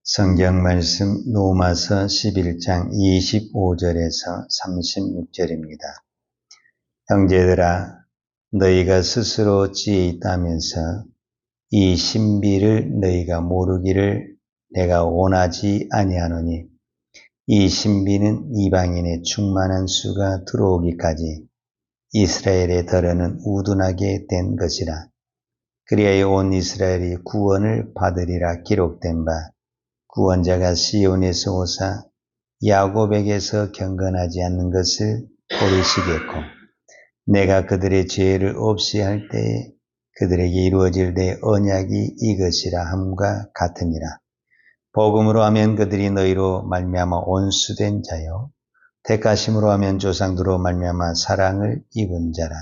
성경 말씀 로마서 11장 25절에서 36절입니다. 형제들아, 너희가 스스로 지혜 있다면서 이 신비를 너희가 모르기를 내가 원하지 아니하노니, 이 신비는 이방인의 충만한 수가 들어오기까지 이스라엘의 덜어는 우둔하게 된 것이라. 그리하여 온 이스라엘이 구원을 받으리라 기록된 바, 구원자가 시온에서 오사 야곱에게서 경건하지 않는 것을 고르시겠고, 내가 그들의 죄를 없이 할 때에 그들에게 이루어질 내 언약이 이것이라 함과 같으니라. 복음으로 하면 그들이 너희로 말미암아 온수된 자요, 택하심으로 하면 조상들로 말미암아 사랑을 입은 자라.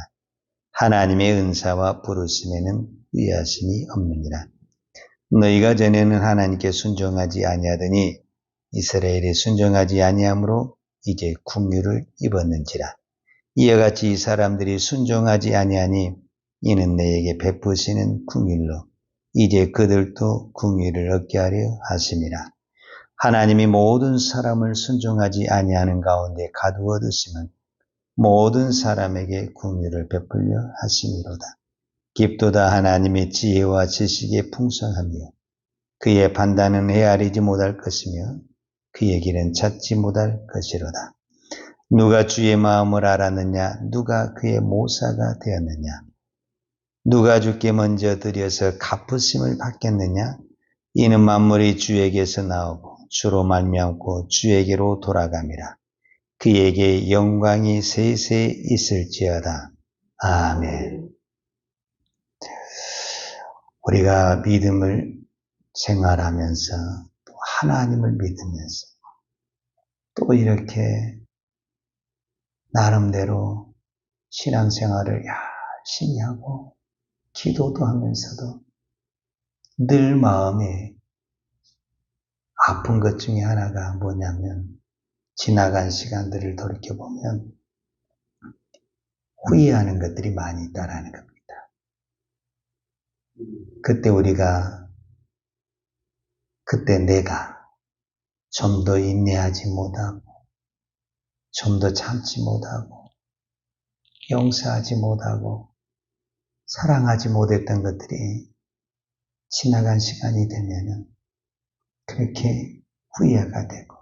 하나님의 은사와 부르심에는 후회하심이 없느니라. 너희가 전에는 하나님께 순종하지 아니하더니 이스라엘이 순종하지 아니함으로 이제 긍휼을 입었는지라. 이와 같이 이 사람들이 순종하지 아니하니 이는 너희에게 베푸시는 긍휼로 이제 그들도 긍휼을 얻게 하려 하심이라. 하나님이 모든 사람을 순종하지 아니하는 가운데 가두어 두심은 모든 사람에게 긍휼을 베풀려 하심이로다. 깊도다 하나님의 지혜와 지식의 풍성하며 그의 판단은 헤아리지 못할 것이며 그의 길은 찾지 못할 것이로다. 누가 주의 마음을 알았느냐? 누가 그의 모사가 되었느냐? 누가 주께 먼저 드려서 갚으심을 받겠느냐? 이는 만물이 주에게서 나오고 주로 말미암고 주에게로 돌아감이라. 그에게 영광이 세세 있을지어다. 아멘. 우리가 믿음을 생활하면서 또 하나님을 믿으면서 또 이렇게 나름대로 신앙생활을 열심히 하고 기도도 하면서도 늘 마음에 아픈 것 중에 하나가 뭐냐면, 지나간 시간들을 돌이켜보면 후회하는 것들이 많이 있다라는 겁니다. 그때 내가 좀 더 인내하지 못하고, 좀 더 참지 못하고, 용서하지 못하고, 사랑하지 못했던 것들이 지나간 시간이 되면은 그렇게 후회가 되고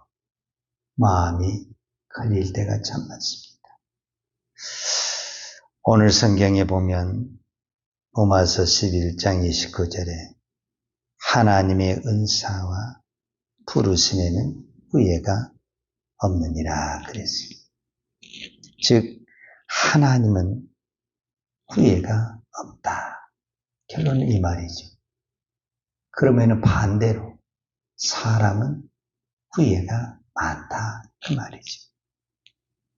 마음이 걸릴 때가 참 많습니다. 오늘 성경에 보면 로마서 11장 29절에 하나님의 은사와 부르심에는 후회가 없느니라 그랬습니다. 즉 하나님은 후회가 없다. 결론은 이 말이죠. 그러면 반대로 사람은 후회가 많다 그 말이죠.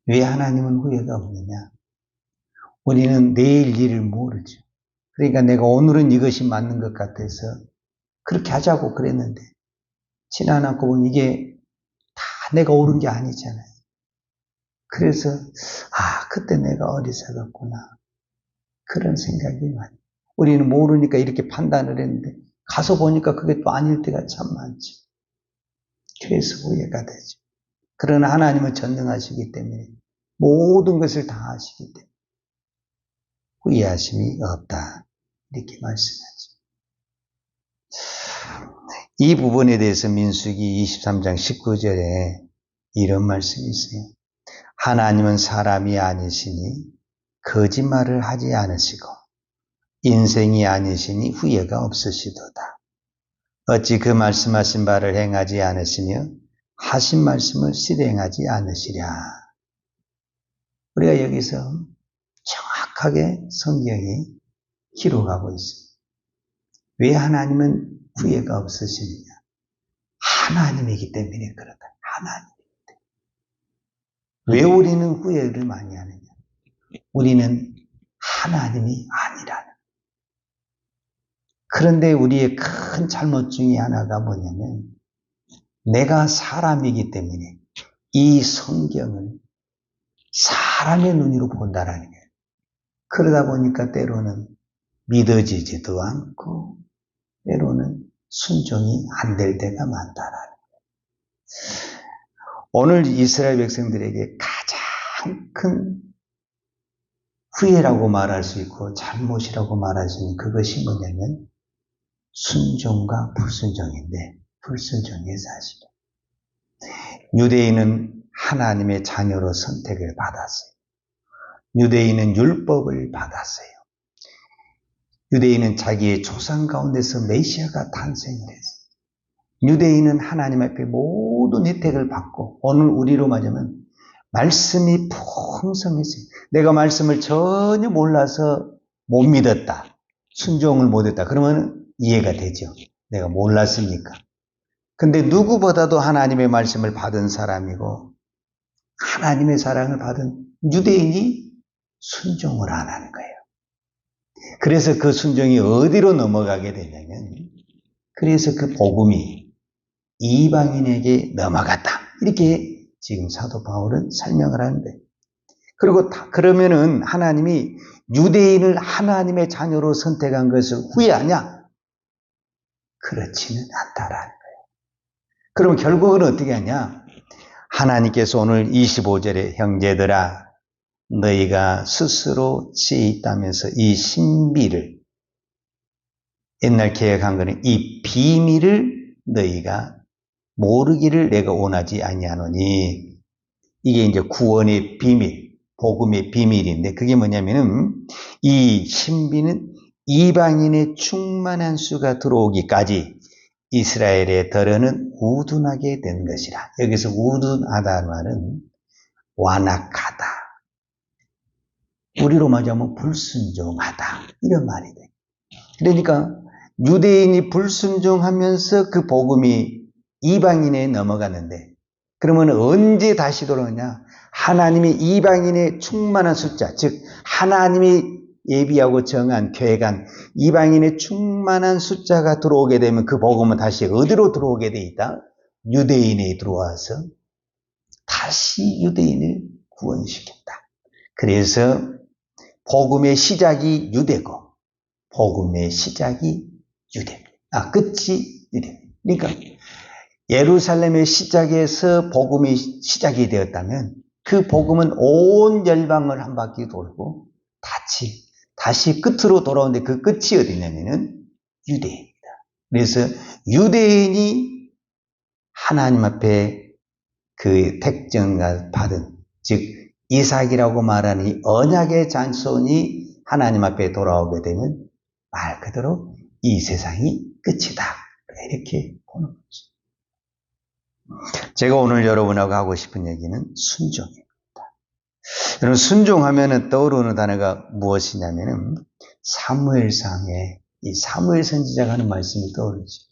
왜 하나님은 후회가 없느냐? 우리는 내일 일을 모르죠. 그러니까 내가 오늘은 이것이 맞는 것 같아서 그렇게 하자고 그랬는데 지나고 보면 이게 다 내가 옳은 게 아니잖아요. 그래서 그때 내가 어리석었구나 그런 생각이 많아요. 우리는 모르니까 이렇게 판단을 했는데 가서 보니까 그게 또 아닐 때가 참 많죠. 그래서 후회가 되죠. 그러나 하나님은 전능하시기 때문에 모든 것을 다 아시기 때문에 후회하심이 없다 이렇게 말씀하죠. 이 부분에 대해서 민수기 23장 19절에 이런 말씀이 있어요. 하나님은 사람이 아니시니 거짓말을 하지 않으시고 인생이 아니시니 후회가 없으시도다. 어찌 그 말씀하신 바를 행하지 않으시며 하신 말씀을 실행하지 않으시랴. 우리가 여기서 정확하게 성경이 기록하고 있습니다. 왜 하나님은 후회가 없으시느냐? 하나님이기 때문에 그렇다. 하나님이기 때문에. 왜 우리는 후회를 많이 하느냐? 우리는 하나님이 아니라는. 그런데 우리의 큰 잘못 중에 하나가 뭐냐면 내가 사람이기 때문에 이 성경을 사람의 눈으로 본다라는 거예요. 그러다 보니까 때로는 믿어지지도 않고 때로는 순종이 안 될 때가 많다라는 거예요. 오늘 이스라엘 백성들에게 가장 큰 후회라고 말할 수 있고 잘못이라고 말할 수 있는 그것이 뭐냐면 순종과 불순종인데 불순종의 사실. 유대인은 하나님의 자녀로 선택을 받았어요. 유대인은 율법을 받았어요. 유대인은 자기의 조상 가운데서 메시아가 탄생을 했어요. 유대인은 하나님 앞에 모든 혜택을 받고 오늘 우리로 말하면 말씀이 풍성했어요. 내가 말씀을 전혀 몰라서 못 믿었다. 순종을 못했다. 그러면 이해가 되죠. 내가 몰랐으니까. 근데 누구보다도 하나님의 말씀을 받은 사람이고 하나님의 사랑을 받은 유대인이 순종을 안 하는 거예요. 그래서 그 순종이 어디로 넘어가게 되냐면 그래서 그 복음이 이방인에게 넘어갔다. 이렇게 지금 사도 바울은 설명을 하는데 그리고 그러면은 하나님이 유대인을 하나님의 자녀로 선택한 것을 후회하냐? 그렇지는 않다라는 거예요. 그럼 결국은 어떻게 하냐? 하나님께서 오늘 25절에 형제들아 너희가 스스로 지혜 있다면서 이 신비를 옛날 개혁한 거는 이 비밀을 너희가 모르기를 내가 원하지 아니하노니 이게 이제 구원의 비밀, 복음의 비밀인데 그게 뭐냐면은 이 신비는 이방인의 충만한 수가 들어오기까지 이스라엘의 덜어는 우둔하게 된 것이라. 여기서 우둔하다는 말은 완악하다. 우리로 말하면 불순종하다. 이런 말이 돼. 그러니까 유대인이 불순종하면서 그 복음이 이방인에 넘어갔는데 그러면 언제 다시 돌아오냐? 하나님이 이방인의 충만한 숫자, 즉 하나님이 예비하고 정한 계획한 이방인의 충만한 숫자가 들어오게 되면 그 복음은 다시 어디로 들어오게 돼 있다? 유대인에 들어와서 다시 유대인을 구원시킨다. 그래서 복음의 시작이 유대고 복음의 시작이 유대입니다. 끝이 유대입니다. 그러니까 예루살렘의 시작에서 복음이 시작이 되었다면 그 복음은 온 열방을 한 바퀴 돌고 다시 끝으로 돌아오는데 그 끝이 어디냐면은 유대인입니다. 그래서 유대인이 하나님 앞에 그 택정을 받은 즉 이삭이라고 말하는 이 언약의 자손이 하나님 앞에 돌아오게 되면 말 그대로 이 세상이 끝이다. 이렇게 보는 거죠. 제가 오늘 여러분하고 하고 싶은 얘기는 순종입니다. 여러분 순종하면 떠오르는 단어가 무엇이냐면은 사무엘상에 이 사무엘 선지자가 하는 말씀이 떠오르죠.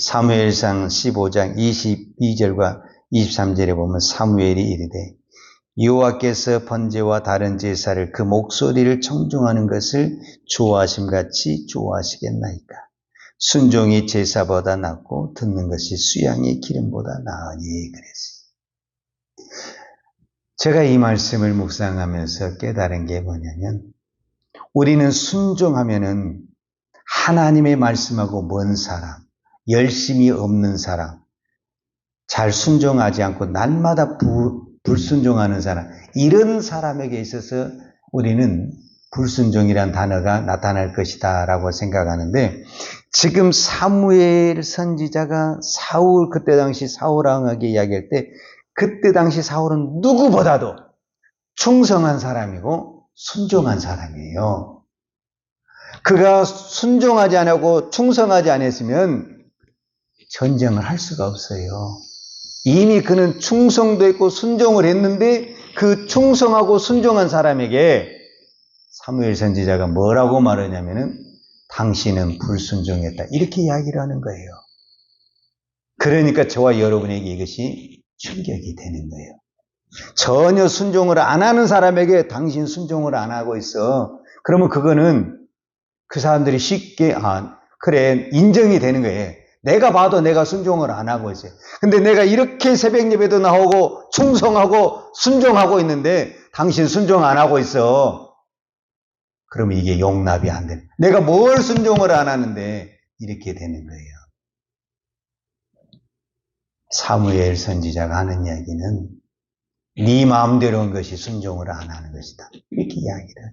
사무엘상 15장 22절과 23절에 보면 사무엘이 이르되 여호와께서 번제와 다른 제사를 그 목소리를 청중하는 것을 좋아하심같이 좋아하시겠나이까. 순종이 제사보다 낫고 듣는 것이 수양의 기름보다 나으니 그랬어요. 제가 이 말씀을 묵상하면서 깨달은 게 뭐냐면 우리는 순종하면은 하나님의 말씀하고 먼 사람, 열심이 없는 사람, 잘 순종하지 않고 날마다 불순종하는 사람, 이런 사람에게 있어서 우리는 불순종이란 단어가 나타날 것이다 라고 생각하는데 지금 사무엘 선지자가 사울 그때 당시 사울 왕에게 이야기할 때 그때 당시 사울은 누구보다도 충성한 사람이고 순종한 사람이에요. 그가 순종하지 않고 충성하지 않았으면 전쟁을 할 수가 없어요. 이미 그는 충성도 했고 순종을 했는데 그 충성하고 순종한 사람에게 사무엘 선지자가 뭐라고 말하냐면은 당신은 불순종했다. 이렇게 이야기를 하는 거예요. 그러니까 저와 여러분에게 이것이 충격이 되는 거예요. 전혀 순종을 안 하는 사람에게 당신 순종을 안 하고 있어. 그러면 그거는 그 사람들이 쉽게 그래 인정이 되는 거예요. 내가 봐도 내가 순종을 안 하고 있어요. 근데 내가 이렇게 새벽 예배도 나오고 충성하고 순종하고 있는데 당신 순종 안 하고 있어. 그러면 이게 용납이 안 돼. 내가 뭘 순종을 안 하는데 이렇게 되는 거예요. 사무엘 선지자가 하는 이야기는 네 마음대로 한 것이 순종을 안 하는 것이다. 이렇게 이야기를 해요.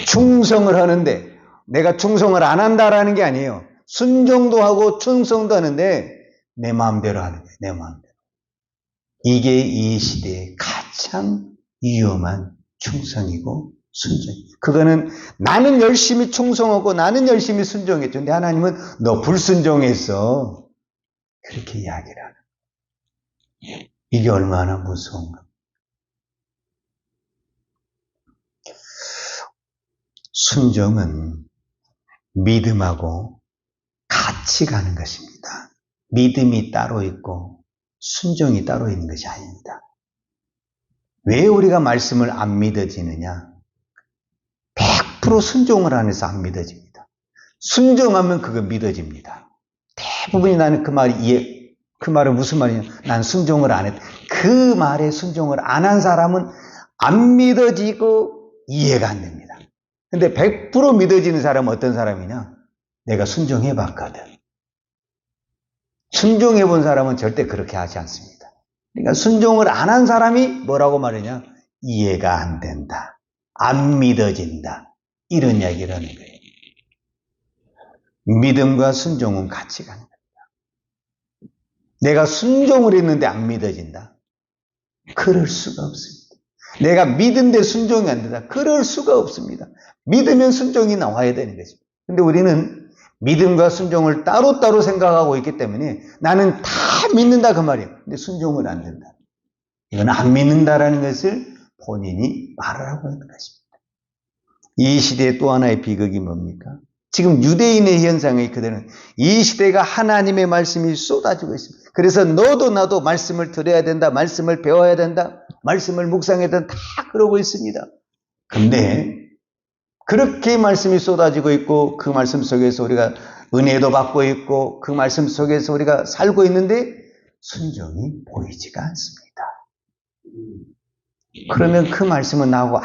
충성을 하는데 내가 충성을 안 한다라는 게 아니에요. 순종도 하고 충성도 하는데 내 마음대로 하는 거예요. 내 마음대로. 이게 이 시대의 가장 위험한 충성이고 순종이에요. 그거는 나는 열심히 충성하고 나는 열심히 순종했죠. 근데 하나님은 너 불순종했어. 그렇게 이야기를 하는 거예요. 이게 얼마나 무서운가. 순종은 믿음하고 같이 가는 것입니다. 믿음이 따로 있고 순종이 따로 있는 것이 아닙니다. 왜 우리가 말씀을 안 믿어지느냐? 100% 순종을 안 해서 안 믿어집니다. 순종하면 그거 믿어집니다. 대부분이 나는 그 말은 무슨 말이냐? 난 순종을 안 했다. 그 말에 순종을 안 한 사람은 안 믿어지고 이해가 안 됩니다. 근데 100% 믿어지는 사람은 어떤 사람이냐? 내가 순종해 봤거든. 순종해 본 사람은 절대 그렇게 하지 않습니다. 그러니까 순종을 안 한 사람이 뭐라고 말하냐? 이해가 안 된다. 안 믿어진다. 이런 이야기를 하는 거예요. 믿음과 순종은 같이 가는 겁니다. 내가 순종을 했는데 안 믿어진다. 그럴 수가 없습니다. 내가 믿은데 순종이 안 된다. 그럴 수가 없습니다. 믿으면 순종이 나와야 되는 것입니다. 근데 우리는 믿음과 순종을 따로따로 생각하고 있기 때문에 나는 다 믿는다 그 말이에요. 근데 순종은 안 된다. 이건 안 믿는다라는 것을 본인이 말을 하고 있는 것입니다. 이 시대의 또 하나의 비극이 뭡니까? 지금 유대인의 현상이 그대로는 이 시대가 하나님의 말씀이 쏟아지고 있습니다. 그래서 너도 나도 말씀을 들어야 된다. 말씀을 배워야 된다. 말씀을 묵상해야 된다. 다 그러고 있습니다. 근데 그렇게 말씀이 쏟아지고 있고 그 말씀 속에서 우리가 은혜도 받고 있고 그 말씀 속에서 우리가 살고 있는데 순종이 보이지가 않습니다. 그러면 그 말씀은 나하고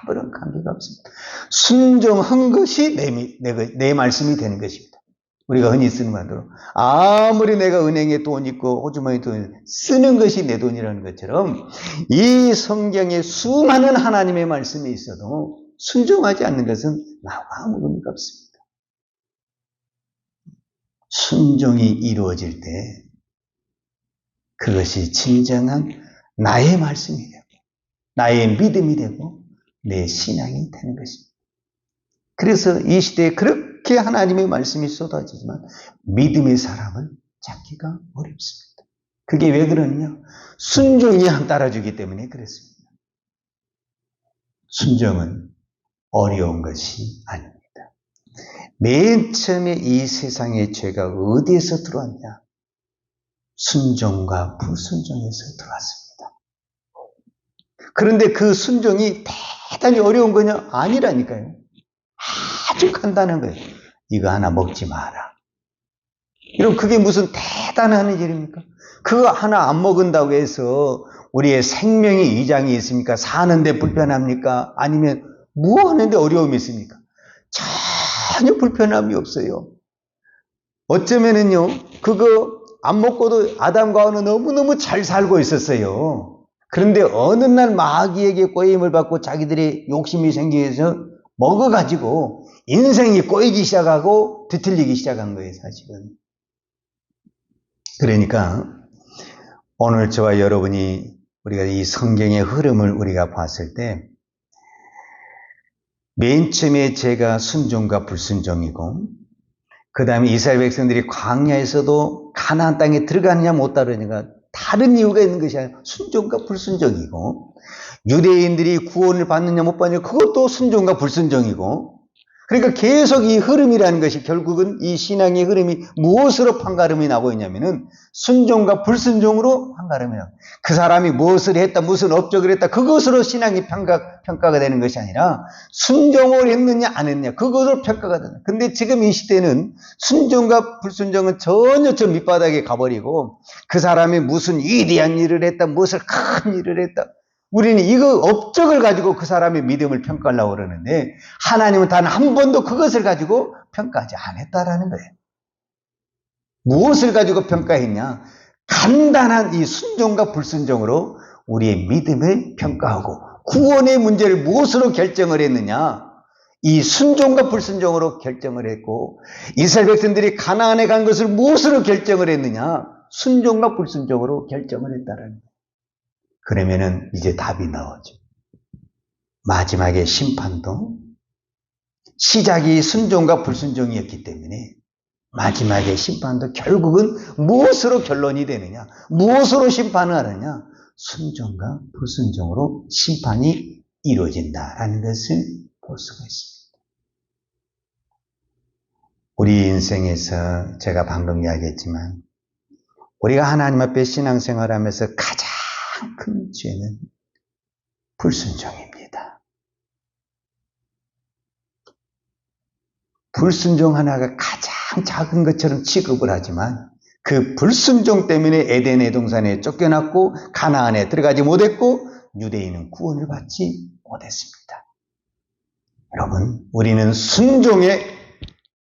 아무런 관계가 없습니다. 순종한 것이 내 말씀이 되는 것입니다. 우리가 흔히 쓰는 말대로 아무리 내가 은행에 돈 있고 호주머니에 돈 쓰는 것이 내 돈이라는 것처럼 이 성경에 수많은 하나님의 말씀이 있어도 순종하지 않는 것은 나하고 아무 의미가 없습니다. 순종이 이루어질 때 그것이 진정한 나의 말씀이 되고 나의 믿음이 되고 내 신앙이 되는 것입니다. 그래서 이 시대에 그렇게 하나님의 말씀이 쏟아지지만 믿음의 사람을 찾기가 어렵습니다. 그게 왜 그러느냐? 순종이 안 따라주기 때문에 그렇습니다. 순종은 어려운 것이 아닙니다. 맨 처음에 이 세상의 죄가 어디에서 들어왔냐? 순종과 불순종에서 들어왔습니다. 그런데 그 순종이 대단히 어려운 거냐? 아니라니까요. 아주 간단한 거예요. 이거 하나 먹지 마라. 여러분 그게 무슨 대단한 일입니까? 그거 하나 안 먹은다고 해서 우리의 생명의 위장이 있습니까? 사는데 불편합니까? 아니면 뭐 하는데 어려움이 있습니까? 전혀 불편함이 없어요. 어쩌면은요, 그거 안 먹고도 아담과 하와는 너무너무 잘 살고 있었어요. 그런데 어느 날 마귀에게 꼬임을 받고 자기들이 욕심이 생겨서 먹어가지고 인생이 꼬이기 시작하고 뒤틀리기 시작한 거예요, 사실은. 그러니까 오늘 저와 여러분이 우리가 이 성경의 흐름을 우리가 봤을 때 맨 처음에 죄가 순종과 불순종이고 그 다음에 이스라엘 백성들이 광야에서도 가나안 땅에 들어가느냐 못 들어가느냐가 다른 이유가 있는 것이 아니라 순종과 불순종이고 유대인들이 구원을 받느냐 못 받느냐 그것도 순종과 불순종이고 그러니까 계속 이 흐름이라는 것이 결국은 이 신앙의 흐름이 무엇으로 판가름이 나고 있냐면은 순종과 불순종으로 판가름이 나고 그 사람이 무엇을 했다 무슨 업적을 했다 그것으로 신앙이 평가가 되는 것이 아니라 순종을 했느냐 안 했느냐 그것으로 평가가 되는 거예요. 근데 지금 이 시대는 순종과 불순종은 전혀 저 밑바닥에 가버리고 그 사람이 무슨 위대한 일을 했다 무엇을 큰 일을 했다 우리는 이거 업적을 가지고 그 사람의 믿음을 평가하려고 그러는데 하나님은 단 한 번도 그것을 가지고 평가하지 않았다라는 거예요. 무엇을 가지고 평가했냐? 간단한 이 순종과 불순종으로 우리의 믿음을 평가하고 구원의 문제를 무엇으로 결정을 했느냐? 이 순종과 불순종으로 결정을 했고, 이스라엘 백성들이 가나안에 간 것을 무엇으로 결정을 했느냐? 순종과 불순종으로 결정을 했다라는 거예요. 그러면은 이제 답이 나오죠. 마지막에 심판도 시작이 순종과 불순종이었기 때문에 마지막에 심판도 결국은 무엇으로 결론이 되느냐? 무엇으로 심판을 하느냐? 순종과 불순종으로 심판이 이루어진다라는 것을 볼 수가 있습니다. 우리 인생에서 제가 방금 이야기했지만 우리가 하나님 앞에 신앙생활하면서 가장 큰 죄는 불순종입니다. 불순종 하나가 가장 작은 것처럼 취급을 하지만 그 불순종 때문에 에덴의 동산에 쫓겨났고 가나안에 들어가지 못했고 유대인은 구원을 받지 못했습니다. 여러분, 우리는 순종의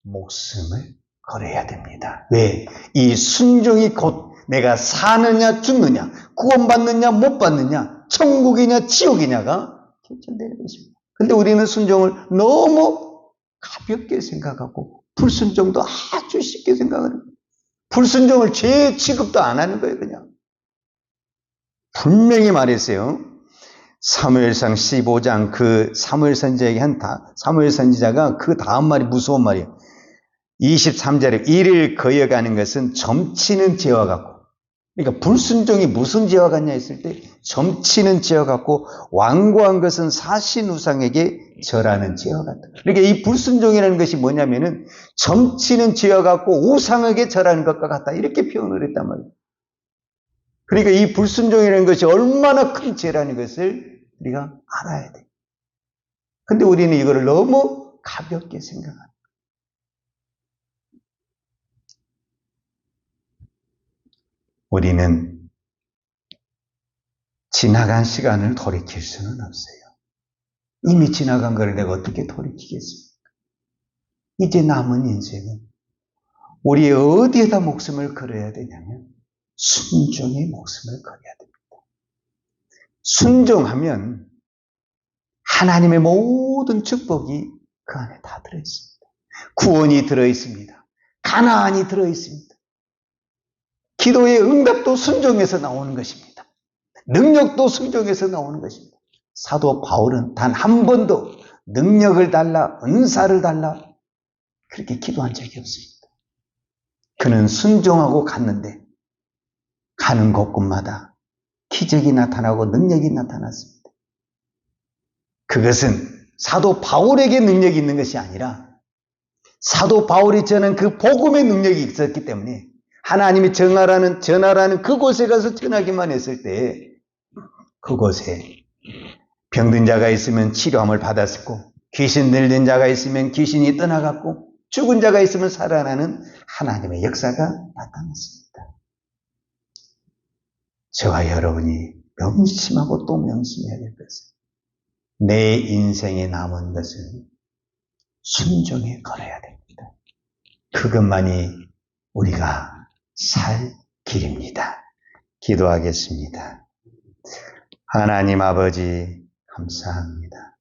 목숨을 걸어야 됩니다. 왜? 이 순종이 곧 내가 사느냐 죽느냐, 구원받느냐 못 받느냐, 천국이냐 지옥이냐가 결정되는 것입니다. 그런데 우리는 순종을 너무 가볍게 생각하고 불순종도 아주 쉽게 생각하는 거예요. 불순종을 죄 취급도 안 하는 거예요. 그냥 분명히 말했어요. 사무엘상 15장 그 사무엘 선지자에게 사무엘 선지자가 그 다음 말이 무서운 말이에요. 23절에 이를 거여가는 것은 점치는 죄와 같고, 그러니까 불순종이 무슨 죄와 같냐 했을 때 점치는 죄와 같고 완고한 것은 사신 우상에게 절하는 죄와 같다. 그러니까 이 불순종이라는 것이 뭐냐면은 점치는 죄와 같고 우상에게 절하는 것과 같다, 이렇게 표현을 했단 말이에요. 그러니까 이 불순종이라는 것이 얼마나 큰 죄라는 것을 우리가 알아야 돼요. 근데 우리는 이거를 너무 가볍게 생각합니다. 우리는 지나간 시간을 돌이킬 수는 없어요. 이미 지나간 걸 내가 어떻게 돌이키겠습니까? 이제 남은 인생은 우리 어디에다 목숨을 걸어야 되냐면 순종의 목숨을 걸어야 됩니다. 순종하면 하나님의 모든 축복이 그 안에 다 들어있습니다. 구원이 들어있습니다. 가나안이 들어있습니다. 기도의 응답도 순종에서 나오는 것입니다. 능력도 순종에서 나오는 것입니다. 사도 바울은 단 한 번도 능력을 달라, 은사를 달라 그렇게 기도한 적이 없습니다. 그는 순종하고 갔는데 가는 곳곳마다 기적이 나타나고 능력이 나타났습니다. 그것은 사도 바울에게 능력이 있는 것이 아니라 사도 바울이 전한 그 복음의 능력이 있었기 때문에 하나님이 전하라는 그곳에 가서 전하기만 했을 때 그곳에 병든 자가 있으면 치료함을 받았고, 귀신 들린 자가 있으면 귀신이 떠나갔고, 죽은 자가 있으면 살아나는 하나님의 역사가 나타났습니다. 저와 여러분이 명심하고 또 명심해야 될 것은 내 인생에 남은 것은 순종에 걸어야 됩니다. 그것만이 우리가 살 길입니다. 기도하겠습니다. 하나님 아버지 감사합니다.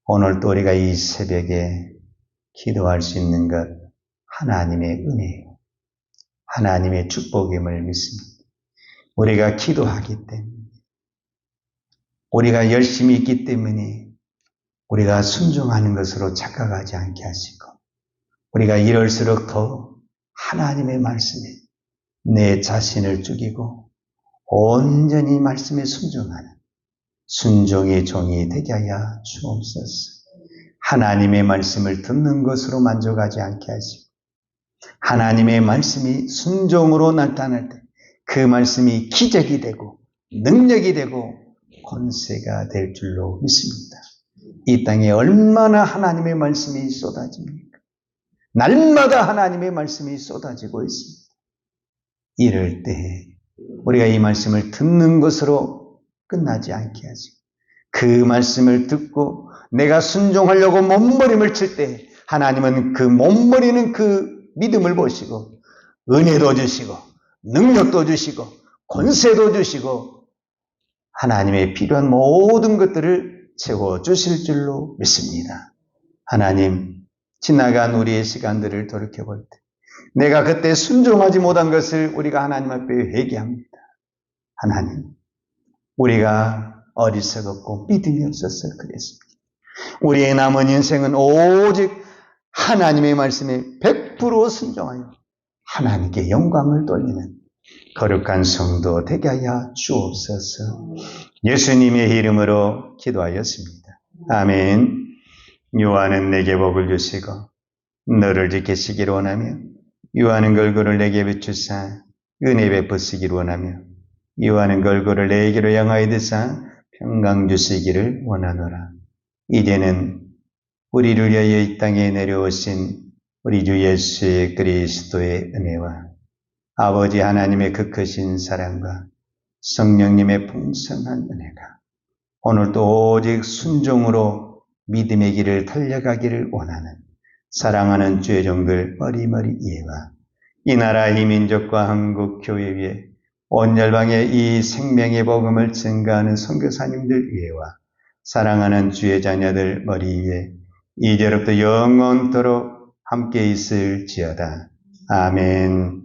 오늘 또 우리가 이 새벽에 기도할 수 있는 것 하나님의 은혜요, 하나님의 축복임을 믿습니다. 우리가 기도하기 때문에, 우리가 열심히 있기 때문에 우리가 순종하는 것으로 착각하지 않게 하시고, 우리가 이럴수록 더 하나님의 말씀에 내 자신을 죽이고 온전히 말씀에 순종하는 순종의 종이 되게 하여 주옵소서. 하나님의 말씀을 듣는 것으로 만족하지 않게 하시고 하나님의 말씀이 순종으로 나타날 때 그 말씀이 기적이 되고 능력이 되고 권세가 될 줄로 믿습니다. 이 땅에 얼마나 하나님의 말씀이 쏟아집니까? 날마다 하나님의 말씀이 쏟아지고 있습니다. 이럴 때 우리가 이 말씀을 듣는 것으로 끝나지 않게 하시고 그 말씀을 듣고 내가 순종하려고 몸부림을 칠 때 하나님은 그 몸부리는 그 믿음을 보시고 은혜도 주시고 능력도 주시고 권세도 주시고 하나님의 필요한 모든 것들을 채워주실 줄로 믿습니다. 하나님, 지나간 우리의 시간들을 돌이켜볼 때 내가 그때 순종하지 못한 것을 우리가 하나님 앞에 회개합니다. 하나님, 우리가 어리석었고 믿음이 없어서 그랬습니다. 우리의 남은 인생은 오직 하나님의 말씀에 100% 순종하여 하나님께 영광을 돌리는 거룩한 성도 되게 하여 주옵소서. 예수님의 이름으로 기도하였습니다. 아멘. 요한은 내게 복을 주시고 너를 지키시기를 원하며 요한은 걸그를 내게 비추사 은혜 베푸시기를 원하며 요한은 걸그를 내게로 향하여 드사 평강 주시기를 원하노라. 이제는 우리를 위하여 이 땅에 내려오신 우리 주 예수 그리스도의 은혜와 아버지 하나님의 그 크신 사랑과 성령님의 풍성한 은혜가 오늘도 오직 순종으로 믿음의 길을 달려가기를 원하는 사랑하는 주의 종들 머리머리 이해와 이 나라 이 민족과 한국 교회 위에 온 열방에 이 생명의 복음을 증거하는 선교사님들 위에와 사랑하는 주의 자녀들 머리 위에 이제로부터 영원토록 함께 있을지어다. 아멘.